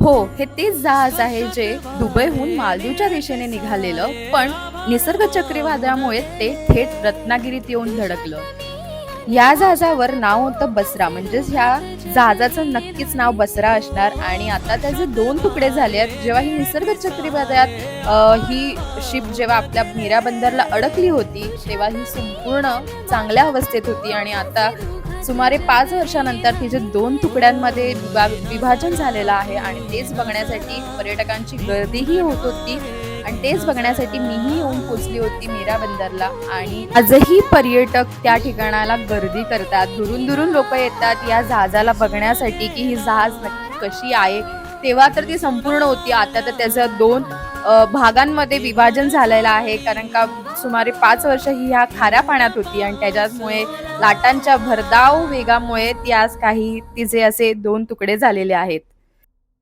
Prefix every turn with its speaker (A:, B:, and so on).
A: हो, हे तेच जहाज आहे जे दुबईहून मालदीवच्या दिशेने निघालेलं, पण निसर्ग चक्रीवादळामुळे ते थेट रत्नागिरीत येऊन धडकलं. या जहाजावर नाव होतं बसरा, म्हणजेच ह्या जहाजाचं नक्कीच नाव बसरा असणार आणि आता त्याचे 2 तुकडे झाले आहेत. जेव्हा ही निसर्ग चक्रीवादळात ही शिप जेव्हा आपल्या मीरा बंदरला अडकली होती, तेव्हा ही संपूर्ण चांगल्या अवस्थेत होती आणि आता सुमारे 5 वर्षानंतर तिचे 2 तुकड्यांमध्ये विभाजन झालेलं आहे आणि तेच बघण्यासाठी पर्यटकांची गर्दीही होत होती आणि तेच बघण्यासाठी मीही येऊन पोचली होती मीरा बंदरला. आणि आजही पर्यटक त्या ठिकाणाला गर्दी करतात. दुरून दुरून लोक येतात या जहाजाला बघण्यासाठी की ही जहाज नक्की कशी आहे. तेव्हा तर ती संपूर्ण होती, आता तर त्याचं 2 भागांमध्ये विभाजन झालेलं आहे, कारण का सुमारे 5 वर्ष ही ह्या खाऱ्या पाण्यात होती आणि त्याच्यामुळे लाटांच्या भरधाव वेगामुळे ती आज काही तिचे असे 2 तुकडे झालेले आहेत.